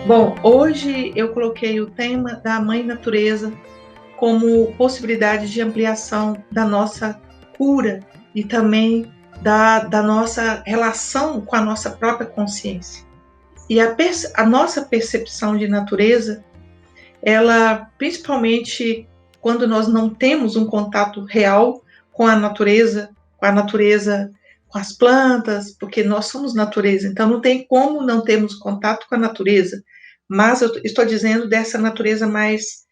Bom, hoje eu coloquei o tema da Mãe Natureza como possibilidade de ampliação da nossa cura e também da nossa relação com a nossa própria consciência. E a nossa percepção de natureza, ela, principalmente quando nós não temos um contato real com a natureza, com as plantas, porque nós somos natureza, então não tem como não termos contato com a natureza. Mas eu estou dizendo dessa natureza mais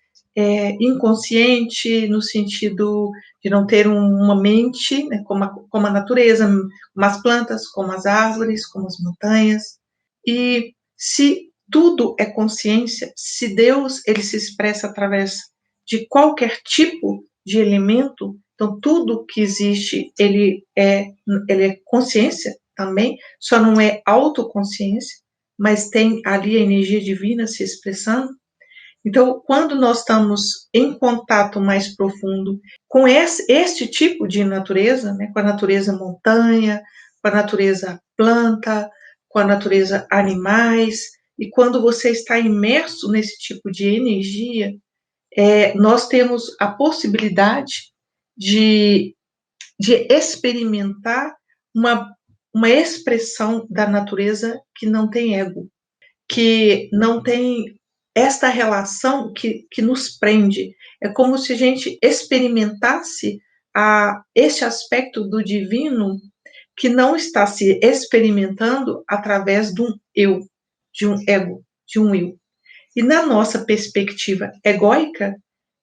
inconsciente, no sentido de não ter uma mente, né, como a natureza, como as plantas, como as árvores, como as montanhas. E se tudo é consciência, se Deus ele se expressa através de qualquer tipo de elemento, então tudo que existe ele é consciência também, só não é autoconsciência, mas tem ali a energia divina se expressando. Então, quando nós estamos em contato mais profundo com este tipo de natureza, né, com a natureza montanha, com a natureza planta, com a natureza animais, e quando você está imerso nesse tipo de energia, nós temos a possibilidade de, de experimentar uma expressão da natureza que não tem ego, que não tem esta relação que nos prende. É como se a gente experimentasse este aspecto do divino que não está se experimentando através de um eu, de um ego, de um eu. E na nossa perspectiva egóica,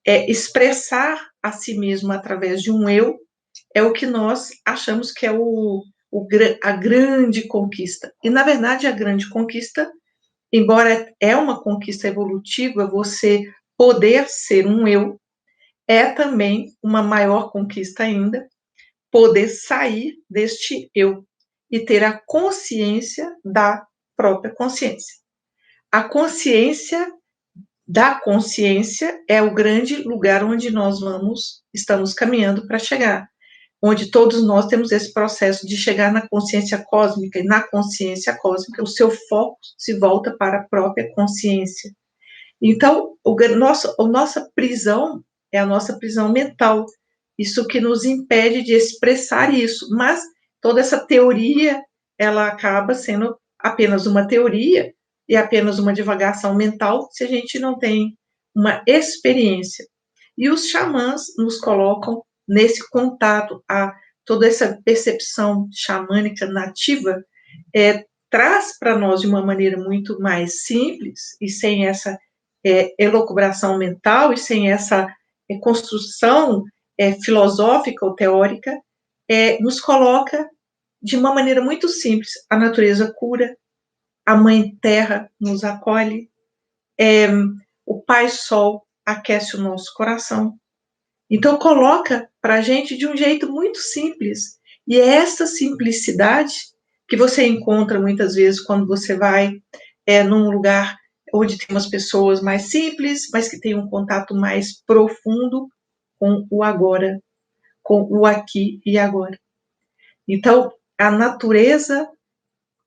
expressar a si mesmo através de um eu é o que nós achamos que é a grande conquista. E, na verdade, a grande conquista, embora é uma conquista evolutiva, você poder ser um eu, é também uma maior conquista ainda, poder sair deste eu e ter a consciência da própria consciência. A consciência da consciência é o grande lugar onde nós estamos caminhando para chegar, onde todos nós temos esse processo de chegar na consciência cósmica, e na consciência cósmica o seu foco se volta para a própria consciência. Então, a nossa prisão é a nossa prisão mental, isso que nos impede de expressar isso, mas toda essa teoria, ela acaba sendo apenas uma teoria e apenas uma divagação mental se a gente não tem uma experiência. E os xamãs nos colocam nesse contato, toda essa percepção xamânica nativa traz para nós de uma maneira muito mais simples e sem essa elucubração mental e sem essa construção filosófica ou teórica, nos coloca de uma maneira muito simples. A natureza cura, a Mãe Terra nos acolhe, o Pai Sol aquece o nosso coração. Então, coloca para a gente de um jeito muito simples. E é essa simplicidade que você encontra muitas vezes quando você vai num lugar onde tem umas pessoas mais simples, mas que tem um contato mais profundo com o agora, com o aqui e agora. Então, a natureza,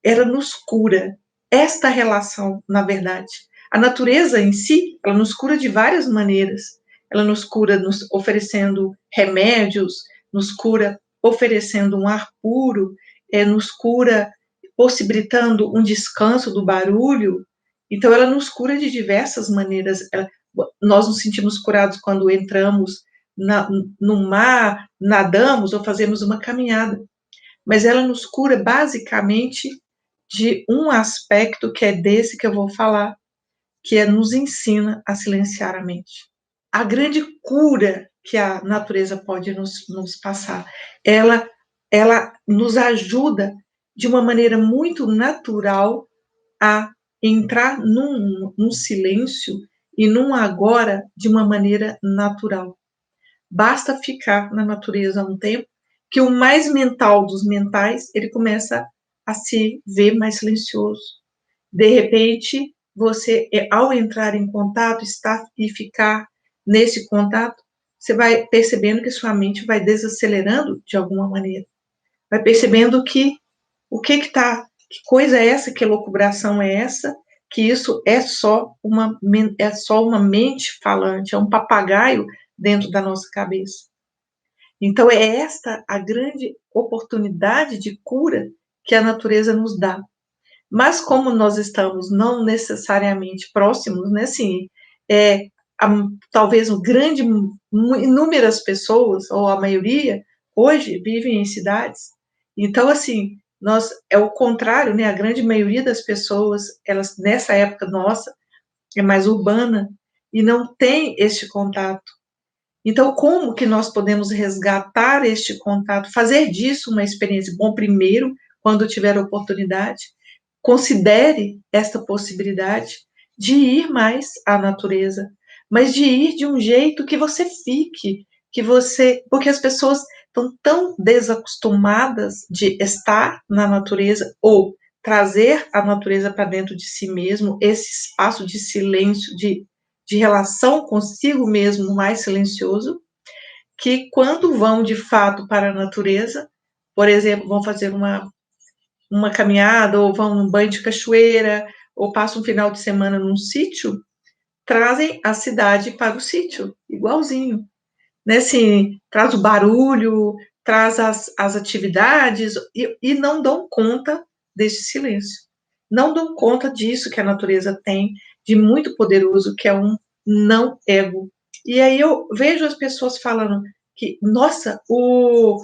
ela nos cura. Esta relação, na verdade. A natureza em si, ela nos cura de várias maneiras. Ela nos cura nos oferecendo remédios, nos cura oferecendo um ar puro, nos cura possibilitando um descanso do barulho. Então, ela nos cura de diversas maneiras. Nós nos sentimos curados quando entramos no mar, nadamos ou fazemos uma caminhada. Mas ela nos cura basicamente de um aspecto que é desse que eu vou falar, que nos ensina a silenciar a mente. A grande cura que a natureza pode nos passar, ela nos ajuda de uma maneira muito natural a entrar num silêncio e num agora de uma maneira natural. Basta ficar na natureza um tempo que o mais mental dos mentais, ele começa a se ver mais silencioso. De repente, você, ao entrar em contato, estar e ficar nesse contato, você vai percebendo que sua mente vai desacelerando de alguma maneira. Vai percebendo que que coisa é essa, que elucubração é essa, que isso é só uma mente falante, é um papagaio dentro da nossa cabeça. Então, é esta a grande oportunidade de cura que a natureza nos dá. Mas como nós estamos não necessariamente próximos, né, assim, é, talvez inúmeras pessoas, ou a maioria, hoje vivem em cidades. Então, assim, é o contrário, né, a grande maioria das pessoas, elas, nessa época nossa, é mais urbana, e não tem este contato. Então, como que nós podemos resgatar este contato, fazer disso uma experiência? Bom, primeiro, quando tiver oportunidade, considere esta possibilidade de ir mais à natureza, mas de ir de um jeito que você fique, porque as pessoas estão tão desacostumadas de estar na natureza ou trazer a natureza para dentro de si mesmo, esse espaço de silêncio, de relação consigo mesmo mais silencioso, que quando vão de fato para a natureza, por exemplo, vão fazer uma caminhada, ou vão num banho de cachoeira, ou passam um final de semana num sítio, trazem a cidade para o sítio, igualzinho. Né? Assim, traz o barulho, traz as atividades, e não dão conta desse silêncio. Não dão conta disso que a natureza tem, de muito poderoso, que é um não ego. E aí eu vejo as pessoas falando que, nossa, o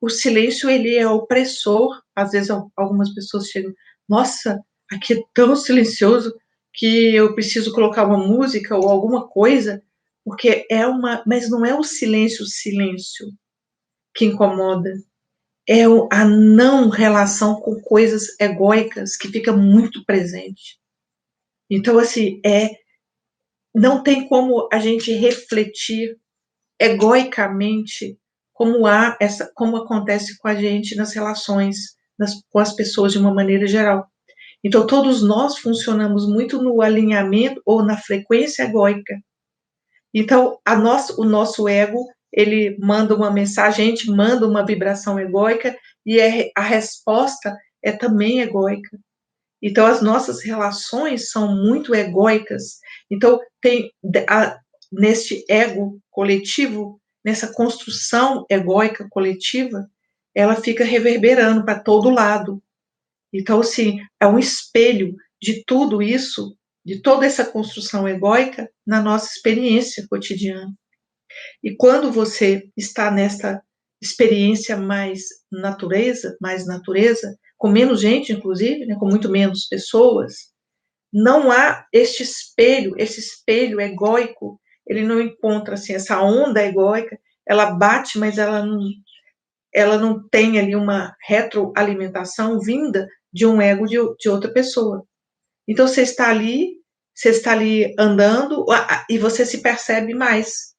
silêncio ele é opressor. Às vezes algumas pessoas chegam, nossa, aqui é tão silencioso que eu preciso colocar uma música ou alguma coisa, porque mas não é o silêncio que incomoda, é a não relação com coisas egóicas que fica muito presente. Então, assim, não tem como a gente refletir egoicamente como acontece com a gente nas relações com as pessoas de uma maneira geral. Então, todos nós funcionamos muito no alinhamento ou na frequência egóica. Então, o nosso ego, ele manda uma mensagem, a gente manda uma vibração egóica, e a resposta é também egóica. Então, as nossas relações são muito egóicas. Então, neste ego coletivo, nessa construção egóica coletiva, ela fica reverberando para todo lado. Então, assim, é um espelho de tudo isso, de toda essa construção egóica na nossa experiência cotidiana. E quando você está nessa experiência mais natureza, com menos gente, inclusive, né, com muito menos pessoas, não há esse espelho egóico, ele não encontra assim, essa onda egóica, ela bate, mas ela não tem ali uma retroalimentação vinda de um ego de outra pessoa. Então você está ali andando, e você se percebe mais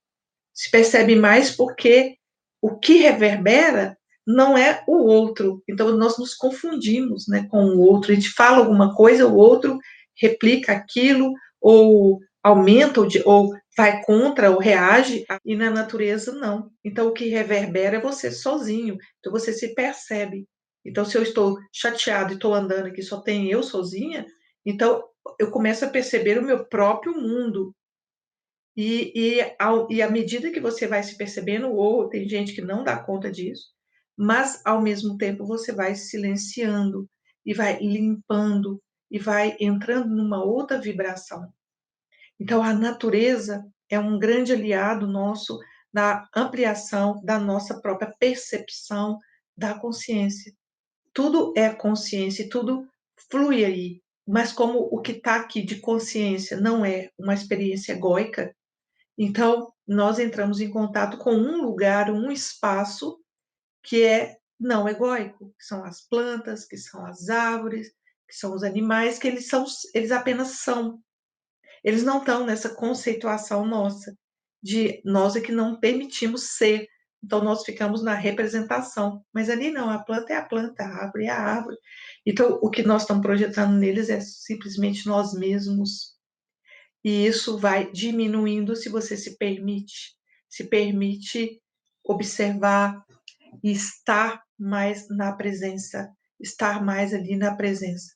porque o que reverbera não é o outro. Então nós nos confundimos, né, com o outro. A gente fala alguma coisa, o outro replica aquilo, ou aumenta, ou vai contra, ou reage, e na natureza não. Então o que reverbera é você sozinho. Então você se percebe. Então, se eu estou chateado e estou andando aqui, só tem eu sozinha, então eu começo a perceber o meu próprio mundo. E à medida que você vai se percebendo, ou tem gente que não dá conta disso, mas ao mesmo tempo você vai silenciando e vai limpando e vai entrando numa outra vibração. Então, a natureza é um grande aliado nosso na ampliação da nossa própria percepção da consciência. Tudo é consciência e tudo flui aí. Mas como o que está aqui de consciência não é uma experiência egóica, então, nós entramos em contato com um lugar, um espaço que é não egóico, que são as plantas, que são as árvores, que são os animais, que eles apenas são. Eles não estão nessa conceituação nossa, de nós é que não permitimos ser. Então, nós ficamos na representação. Mas ali não, a planta é a planta, a árvore é a árvore. Então, o que nós estamos projetando neles é simplesmente nós mesmos. E isso vai diminuindo se você se permite observar e estar mais na presença, estar mais ali na presença.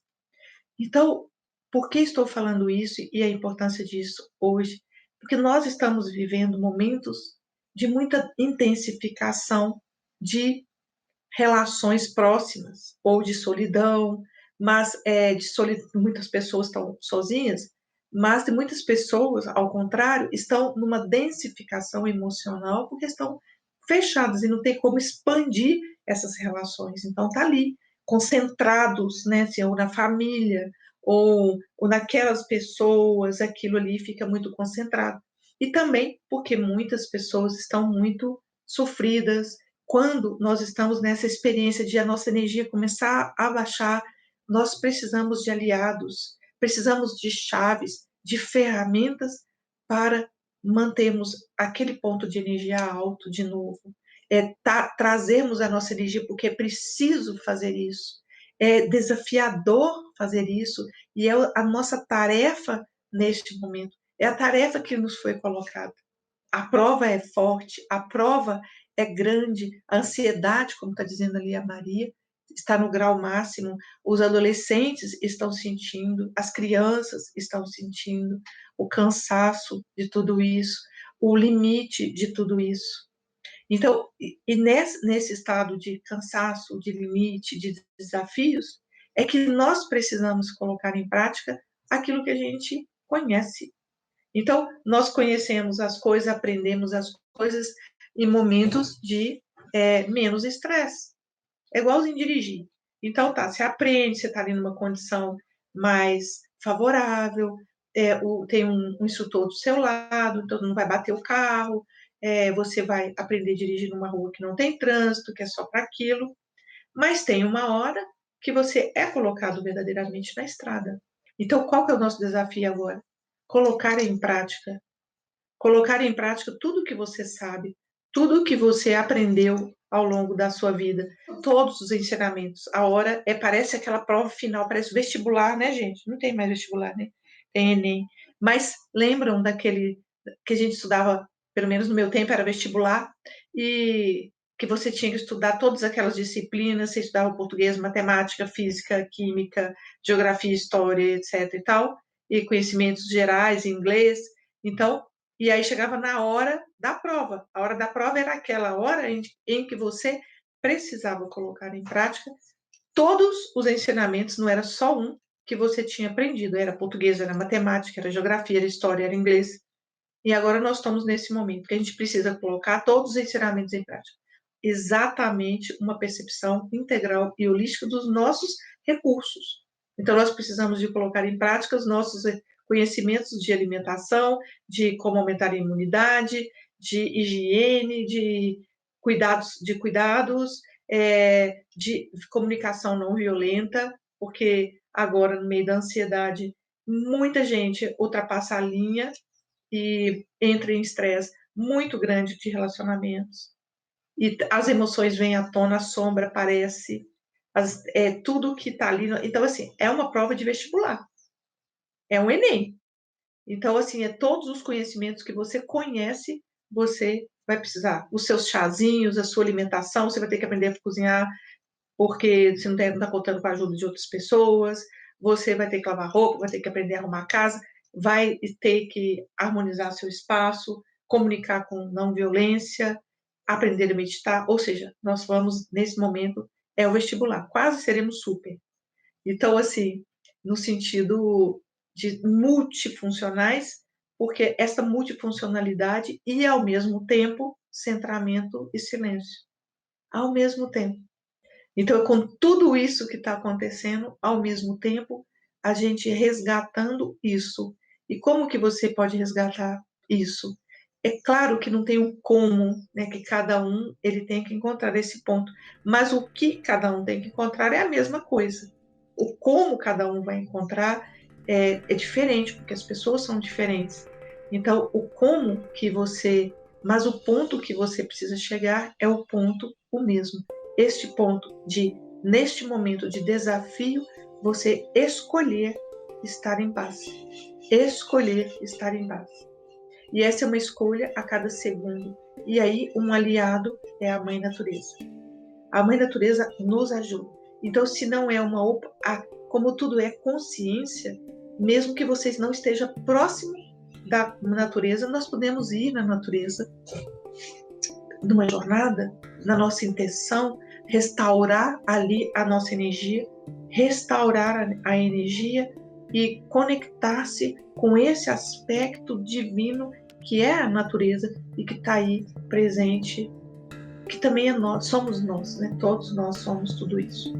Então, Por que estou falando isso e a importância disso hoje? Porque nós estamos vivendo momentos de muita intensificação de relações próximas ou de solidão, mas muitas pessoas estão sozinhas, mas de muitas pessoas, ao contrário, estão numa densificação emocional porque estão fechadas e não tem como expandir essas relações. Então tá ali concentrados, né, assim, ou na família ou naquelas pessoas, aquilo ali fica muito concentrado. E também porque muitas pessoas estão muito sofridas, quando nós estamos nessa experiência de a nossa energia começar a baixar, nós precisamos de aliados, precisamos de chaves, de ferramentas para mantermos aquele ponto de energia alto de novo. Trazermos a nossa energia, porque é preciso fazer isso. É desafiador fazer isso, e é a nossa tarefa neste momento. É a tarefa que nos foi colocada. A prova é forte, a prova é grande, a ansiedade, como está dizendo ali a Maria, está no grau máximo, os adolescentes estão sentindo, as crianças estão sentindo o cansaço de tudo isso, o limite de tudo isso. Então, nesse estado de cansaço, de limite, de desafios, é que nós precisamos colocar em prática aquilo que a gente conhece. Então, nós conhecemos as coisas, aprendemos as coisas em momentos de menos estresse. É igualzinho dirigir. Então, tá, você aprende, você está ali numa condição mais favorável, tem um instrutor do seu lado, então não vai bater o carro, você vai aprender a dirigir numa rua que não tem trânsito, que é só para aquilo, mas tem uma hora que você é colocado verdadeiramente na estrada. Então, qual que é o nosso desafio agora? Colocar em prática tudo que você sabe, tudo que você aprendeu ao longo da sua vida, todos os ensinamentos. A hora parece aquela prova final, parece vestibular, né, gente? Não tem mais vestibular, né? Tem Enem. Mas lembram daquele que a gente estudava, pelo menos no meu tempo, era vestibular, e que você tinha que estudar todas aquelas disciplinas, você estudava português, matemática, física, química, geografia, história, etc e tal, e conhecimentos gerais, inglês. Então, e aí chegava na hora da prova. A hora da prova era aquela hora em que você precisava colocar em prática todos os ensinamentos, não era só um que você tinha aprendido. Era português, era matemática, era geografia, era história, era inglês. E agora nós estamos nesse momento que a gente precisa colocar todos os ensinamentos em prática. Exatamente uma percepção integral e holística dos nossos recursos. Então, nós precisamos de colocar em prática os nossos conhecimentos de alimentação, de como aumentar a imunidade, de higiene, de cuidados, de comunicação não violenta, porque agora, no meio da ansiedade, muita gente ultrapassa a linha e entra em estresse muito grande de relacionamentos. E as emoções vêm à tona, a sombra aparece, tudo que está ali. Então, assim, é uma prova de vestibular, é um Enem. Então, assim, todos os conhecimentos que você conhece, você vai precisar. Os seus chazinhos, a sua alimentação, você vai ter que aprender a cozinhar, porque você não está contando com a ajuda de outras pessoas, você vai ter que lavar roupa, vai ter que aprender a arrumar a casa, vai ter que harmonizar seu espaço, comunicar com não violência, aprender a meditar, ou seja, nós vamos, nesse momento, o vestibular, quase seremos super. Então, assim, no sentido de multifuncionais, porque essa multifuncionalidade e, ao mesmo tempo, centramento e silêncio. Ao mesmo tempo. Então, com tudo isso que está acontecendo, ao mesmo tempo, a gente resgatando isso. E como que você pode resgatar isso? É claro que não tem um como, né, que cada um ele tem que encontrar esse ponto, mas o que cada um tem que encontrar é a mesma coisa. O como cada um vai encontrar é diferente, porque as pessoas são diferentes. Então, o como que você, mas o ponto que você precisa chegar é o ponto o mesmo. Este ponto de, neste momento de desafio, você escolher estar em paz. Escolher estar em paz. E essa é uma escolha a cada segundo. E aí, um aliado é a Mãe Natureza. A Mãe Natureza nos ajuda. Então, se não é como tudo é consciência, mesmo que vocês não estejam próximo da natureza, nós podemos ir na natureza numa jornada, na nossa intenção, restaurar ali a nossa energia, restaurar a energia e conectar-se com esse aspecto divino que é a natureza e que está aí presente, que também é nós, somos nós, né? Todos nós somos tudo isso.